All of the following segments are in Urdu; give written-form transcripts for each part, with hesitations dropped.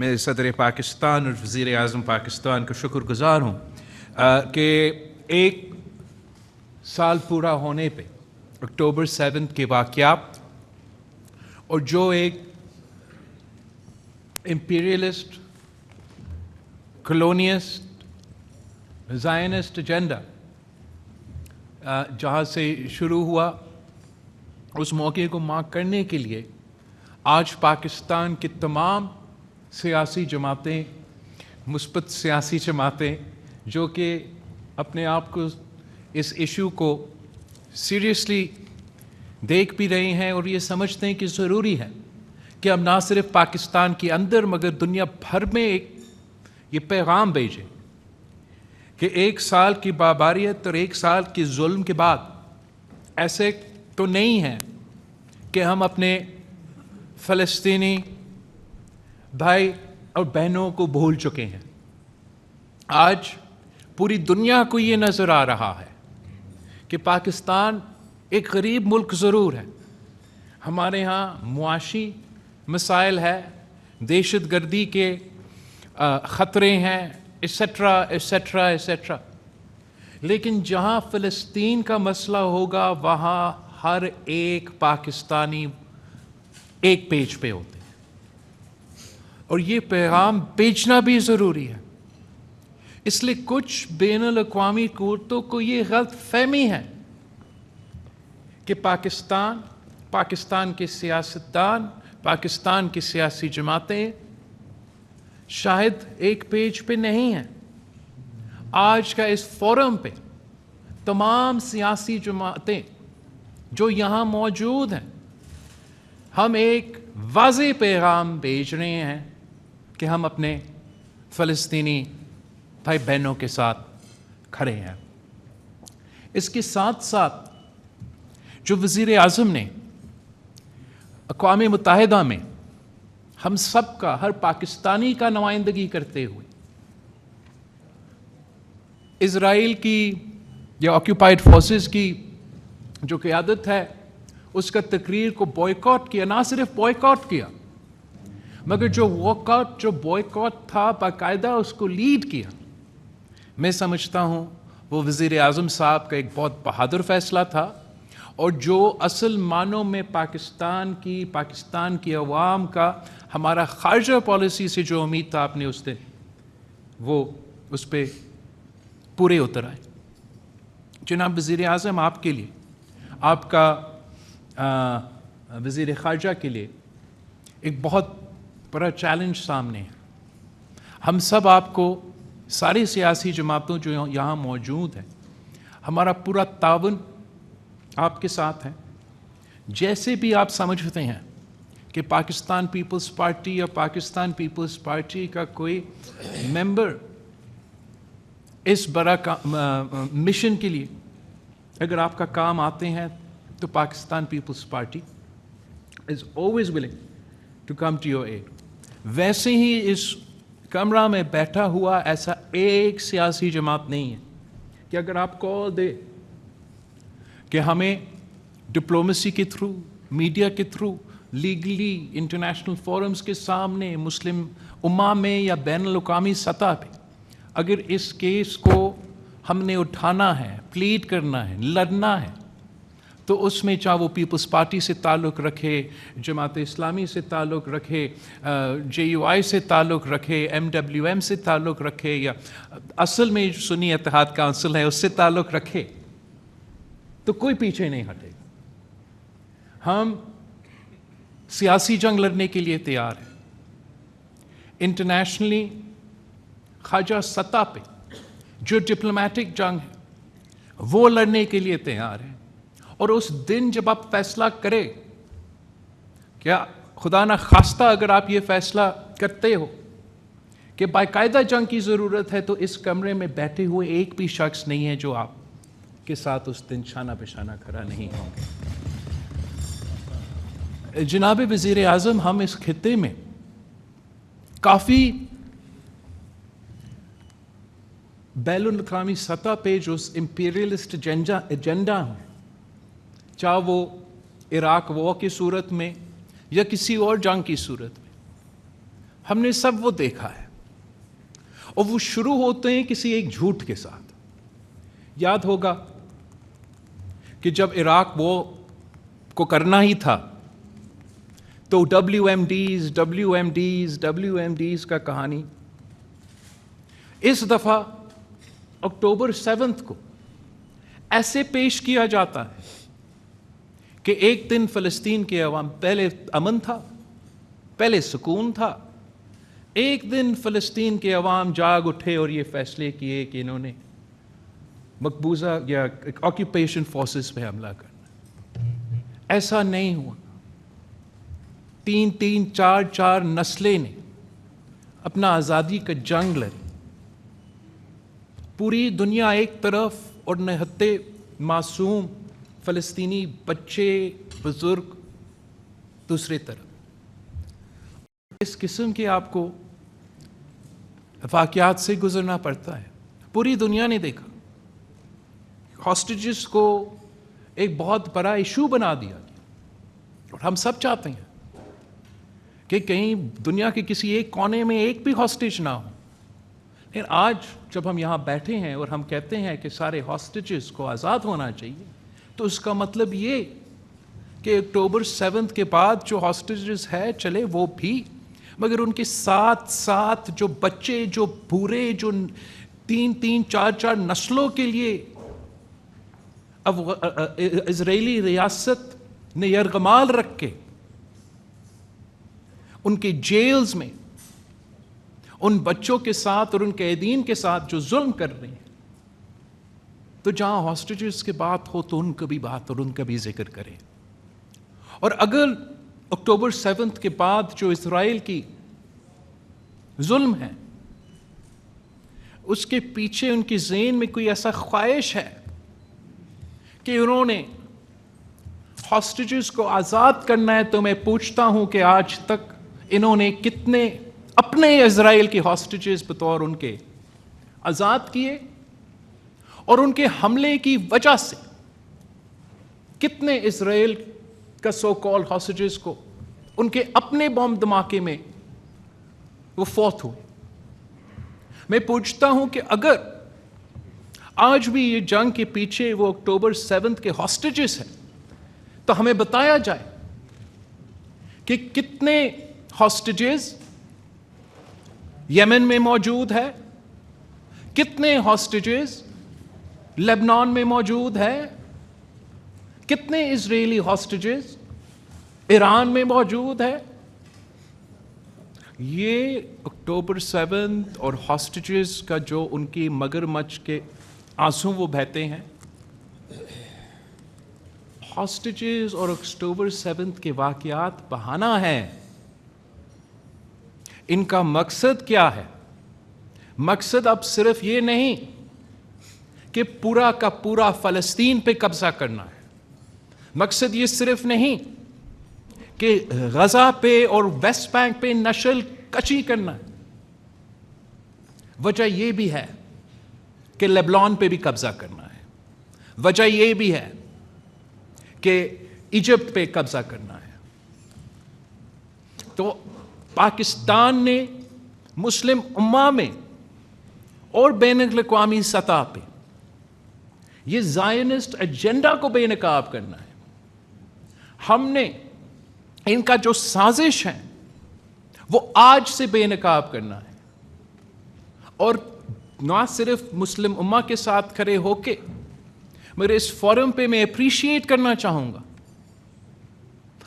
میں صدر پاکستان اور وزیر اعظم پاکستان کا شکر گزار ہوں کہ ایک سال پورا ہونے پہ اکتوبر 7 کے واقعات اور جو ایک امپیریلسٹ کلونیسٹ زائنسٹ ایجنڈا جہاں سے شروع ہوا اس موقع کو مارک کرنے کے لیے آج پاکستان کی تمام سیاسی جماعتیں مثبت سیاسی جماعتیں جو کہ اپنے آپ کو اس ایشو کو سیریسلی دیکھ بھی رہی ہیں اور یہ سمجھتے ہیں کہ ضروری ہے کہ ہم نہ صرف پاکستان کے اندر مگر دنیا بھر میں ایک یہ پیغام بھیجیں کہ ایک سال کی باباریت اور ایک سال کی ظلم کے بعد ایسے تو نہیں ہے کہ ہم اپنے فلسطینی بھائی اور بہنوں کو بھول چکے ہیں۔ آج پوری دنیا کو یہ نظر آ رہا ہے کہ پاکستان ایک غریب ملک ضرور ہے، ہمارے ہاں معاشی مسائل ہے، دہشت گردی کے خطرے ہیں ایسیٹرا ایسیٹرا ایسیٹرا، لیکن جہاں فلسطین کا مسئلہ ہوگا وہاں ہر ایک پاکستانی ایک پیج پہ ہوتے ہیں اور یہ پیغام بھیجنا بھی ضروری ہے۔ اس لیے کچھ بین الاقوامی قوتوں کو یہ غلط فہمی ہے کہ پاکستان کے سیاستدان، پاکستان کی سیاسی جماعتیں شاید ایک پیج پہ نہیں ہیں۔ آج کا اس فورم پہ تمام سیاسی جماعتیں جو یہاں موجود ہیں ہم ایک واضح پیغام بھیج رہے ہیں کہ ہم اپنے فلسطینی بھائی بہنوں کے ساتھ کھڑے ہیں۔ اس کے ساتھ ساتھ جو وزیر اعظم نے اقوام متحدہ میں ہم سب کا، ہر پاکستانی کا نمائندگی کرتے ہوئے اسرائیل کی یا آکیوپائڈ فورسز کی جو قیادت ہے اس کا تقریر کو بوائیکاٹ کیا، نہ صرف بوائیکاٹ کیا مگر جو بوائیکاٹ تھا باقاعدہ اس کو لیڈ کیا۔ میں سمجھتا ہوں وہ وزیر اعظم صاحب کا ایک بہت بہادر فیصلہ تھا اور جو اصل معنوں میں پاکستان کی عوام کا ہمارا خارجہ پالیسی سے جو امید تھا آپ نے اس دن وہ اس پہ پورے اتر آئے۔ جناب وزیر اعظم، آپ کے لیے، آپ کا وزیر خارجہ کے لیے ایک بہت بڑا چیلنج سامنے ہے۔ ہم سب آپ کو، ساری سیاسی جماعتوں جو یہاں موجود ہیں، ہمارا پورا تعاون آپ کے ساتھ ہے۔ جیسے بھی آپ سمجھتے ہیں کہ پاکستان پیپلز پارٹی یا پاکستان پیپلز پارٹی کا کوئی ممبر اس بڑا مشن کے لیے اگر آپ کا کام آتے ہیں تو Pakistan Peoples Party is always willing to come to your aid۔ ویسے ہی اس کمرہ میں بیٹھا ہوا ایسا ایک سیاسی جماعت نہیں ہے کہ اگر آپ کال دے کہ ہمیں ڈپلومیسی کے تھرو، میڈیا کے تھرو، لیگلی انٹرنیشنل فورمز کے سامنے، مسلم امہ میں یا بین الاقوامی سطح پہ اگر اس کیس کو ہم نے اٹھانا ہے، پلیڈ کرنا ہے، لڑنا ہے، تو اس میں چاہے وہ پیپلز پارٹی سے تعلق رکھے، جماعت اسلامی سے تعلق رکھے، JUI سے تعلق رکھے، MWM سے تعلق رکھے، یا اصل میں سنی اتحاد کونسل ہے اس سے تعلق رکھے، تو کوئی پیچھے نہیں ہٹے گا۔ ہم سیاسی جنگ لڑنے کے لیے تیار ہیں، انٹرنیشنلی خارجہ سطح پہ جو ڈپلومیٹک جنگ ہے وہ لڑنے کے لیے تیار ہیں۔ اور اس دن جب آپ فیصلہ کریں، کیا خدا نہ خواستہ اگر آپ یہ فیصلہ کرتے ہو کہ باقاعدہ جنگ کی ضرورت ہے، تو اس کمرے میں بیٹھے ہوئے ایک بھی شخص نہیں ہے جو آپ کے ساتھ اس دن شانہ بہ شانہ کھڑا نہیں ہوں گے۔ جناب وزیر اعظم، ہم اس خطے میں کافی بین الاقوامی سطح پہ جو امپیریلسٹ ایجنڈا ہے، چاہے وہ عراق وار کی صورت میں یا کسی اور جنگ کی صورت میں، ہم نے سب وہ دیکھا ہے، اور وہ شروع ہوتے ہیں کسی ایک جھوٹ کے ساتھ. یاد ہوگا کہ جب عراق وہ کو کرنا ہی تھا تو WMDs کا کہانی اس دفعہ اکتوبر 7 کو ایسے پیش کیا جاتا ہے کہ ایک دن فلسطین کے عوام، پہلے امن تھا، پہلے سکون تھا، ایک دن فلسطین کے عوام جاگ اٹھے اور یہ فیصلے کیے کہ انہوں نے مقبوضہ یا آکیوپیشن فورسز پہ حملہ کرنا. ایسا نہیں ہوا. 3 4 نسلیں نے اپنا آزادی کا جنگ لڑی. پوری دنیا ایک طرف اور نہتے معصوم فلسطینی بچے بزرگ دوسرے طرف. اس قسم کے آپ کو واقعات سے گزرنا پڑتا ہے. پوری دنیا نے دیکھا. ہاسٹیجز کو ایک بہت بڑا ایشو بنا دیا گیا، اور ہم سب چاہتے ہیں کہ کہیں دنیا کے کسی ایک کونے میں ایک بھی ہاسٹیج نہ ہو. لیکن آج جب ہم یہاں بیٹھے ہیں اور ہم کہتے ہیں کہ سارے ہاسٹیجز کو آزاد ہونا چاہیے، تو اس کا مطلب یہ کہ اکتوبر 7 کے بعد جو ہاسٹیجز ہے چلے وہ بھی، مگر ان کے ساتھ ساتھ جو بچے، جو بوڑھے، جو 3 4 نسلوں کے لیے اب اسرائیلی ریاست نے یرغمال رکھ کے ان کے جیلز میں ان بچوں کے ساتھ اور ان قیدین کے ساتھ جو ظلم کر رہے ہیں، تو جہاں ہاسٹیجز کی بات ہو تو ان کا بھی بات اور ان کا بھی ذکر کریں. اور اگر اکتوبر 7 کے بعد جو اسرائیل کی ظلم ہے اس کے پیچھے ان کی ذہن میں کوئی ایسا خواہش ہے کہ انہوں نے ہاسٹیجز کو آزاد کرنا ہے، تو میں پوچھتا ہوں کہ آج تک انہوں نے کتنے اپنے اسرائیل کی ہاسٹیجز بطور ان کے آزاد کیے، اور ان کے حملے کی وجہ سے کتنے اسرائیل کا سو کال ہاسٹیجز کو ان کے اپنے بم دھماکے میں وہ فوت ہوئے. میں پوچھتا ہوں کہ اگر آج بھی یہ جنگ کے پیچھے وہ اکتوبر 7 کے ہاسٹیجز ہیں، تو ہمیں بتایا جائے کہ کتنے ہاسٹیجز یمن میں موجود ہے، کتنے ہاسٹیجز لبنان میں موجود ہے، کتنے اسرائیلی ہاسٹیجز ایران میں موجود ہے. یہ اکتوبر 7 اور ہاسٹیجز کا جو ان کی مگرمچھ کے آنسو وہ بہتے ہیں. ہاسٹیجز اور اکتوبر 7 کے واقعات بہانہ ہیں. ان کا مقصد کیا ہے؟ مقصد اب صرف یہ نہیں کہ پورا کا پورا فلسطین پہ قبضہ کرنا ہے. مقصد یہ صرف نہیں کہ غزہ پہ اور ویسٹ بینک پہ نشل کشی کرنا ہے. وجہ یہ بھی ہے کہ لیبنان پہ بھی قبضہ کرنا ہے. وجہ یہ بھی ہے کہ ایجپٹ پہ قبضہ کرنا ہے. تو پاکستان نے مسلم امہ میں اور بین الاقوامی سطح پہ یہ زائنسٹ ایجنڈا کو بے نقاب کرنا ہے. ہم نے ان کا جو سازش ہے وہ آج سے بے نقاب کرنا ہے، اور نہ صرف مسلم امہ کے ساتھ کھڑے ہو کے، مگر اس فورم پہ میں اپریشیٹ کرنا چاہوں گا.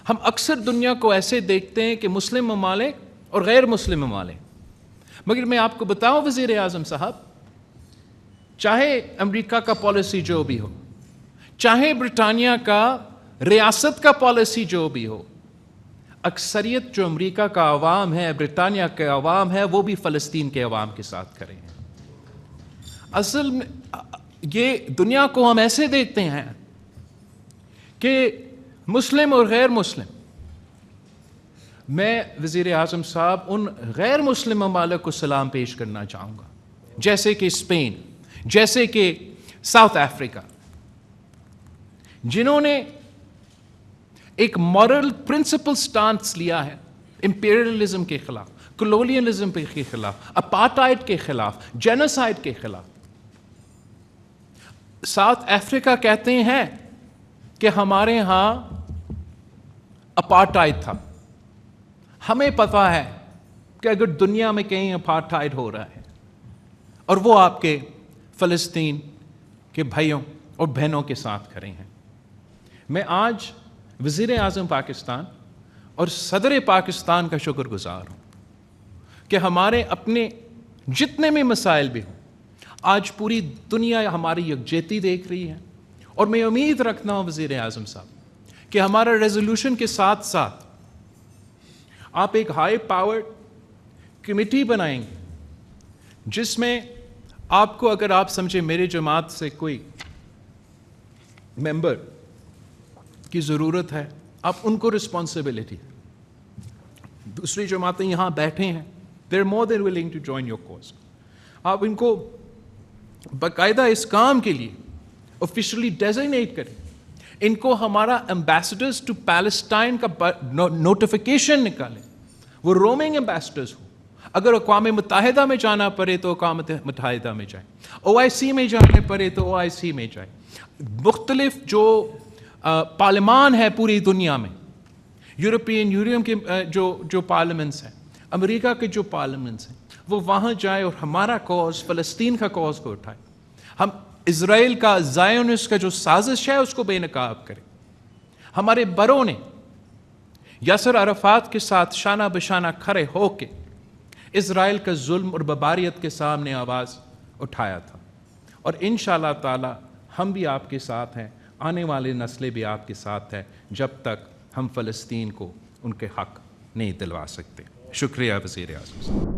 ہم اکثر دنیا کو ایسے دیکھتے ہیں کہ مسلم ممالک اور غیر مسلم ممالک، مگر میں آپ کو بتاؤں وزیر اعظم صاحب، چاہے امریکہ کا پالیسی جو بھی ہو، چاہے برطانیہ کا ریاست کا پالیسی جو بھی ہو، اکثریت جو امریکہ کا عوام ہے، برطانیہ کے عوام ہے، وہ بھی فلسطین کے عوام کے ساتھ کھڑے ہیں. اصل میں یہ دنیا کو ہم ایسے دیکھتے ہیں کہ مسلم اور غیر مسلم. میں وزیر اعظم صاحب ان غیر مسلم ممالک کو سلام پیش کرنا چاہوں گا، جیسے کہ اسپین، جیسے کہ ساؤتھ افریقہ، جنہوں نے ایک مورل پرنسپل سٹانس لیا ہے، امپیریلزم کے خلاف، کلونیلزم کے خلاف، اپارٹائڈ کے خلاف، جینوسائڈ کے خلاف۔ ساؤتھ افریقہ کہتے ہیں کہ ہمارے ہاں اپارٹائڈ تھا۔ ہمیں پتہ ہے کہ اگر دنیا میں کہیں اپارٹائڈ ہو رہا ہے اور وہ آپ کے فلسطین کے بھائیوں اور بہنوں کے ساتھ کھڑے ہیں۔ میں آج وزیر اعظم پاکستان اور صدر پاکستان کا شکر گزار ہوں کہ ہمارے اپنے جتنے بھی مسائل بھی ہوں، آج پوری دنیا ہماری یکجہتی دیکھ رہی ہے، اور میں امید رکھتا ہوں وزیر اعظم صاحب کہ ہمارا ریزولوشن کے ساتھ ساتھ آپ ایک ہائی پاورڈ کمیٹی بنائیں گے جس میں آپ کو، اگر آپ سمجھے میرے جماعت سے کوئی ممبر کی ضرورت ہے، آپ ان کو رسپانسبلٹی، دوسری جماعتیں یہاں بیٹھے ہیں، they are more than willing to join your cause, آپ ان کو باقاعدہ اس کام کے لیے آفیشلی ڈیزگنیٹ کریں، ان کو ہمارا ایمبیسڈرز ٹو پیلسٹائن کا نوٹیفیکیشن نکالیں، وہ رومنگ ایمبیسڈرز ہوں، اگر اقوام متحدہ میں جانا پڑے تو اقوام متحدہ میں جائیں، OIC میں جانے پڑے تو OIC میں جائیں، مختلف جو پارلیمان ہے پوری دنیا میں، یورپین یونین کے جو پارلیمنٹس ہیں، امریکہ کے جو پارلیمنٹس ہیں، وہ وہاں جائے اور ہمارا کوز، فلسطین کا کوز کو اٹھائے، ہم اسرائیل کا زائونسٹ کا جو سازش ہے اس کو بے نقاب کریں۔ ہمارے بڑوں نے یاسر عرفات کے ساتھ شانہ بشانہ کھڑے ہو کے اسرائیل کا ظلم اور بربریت کے سامنے آواز اٹھایا تھا، اور انشاءاللہ تعالی ہم بھی آپ کے ساتھ ہیں، آنے والے نسلیں بھی آپ کے ساتھ ہیں، جب تک ہم فلسطین کو ان کے حق نہیں دلوا سکتے۔ شکریہ وزیر اعظم صاحب۔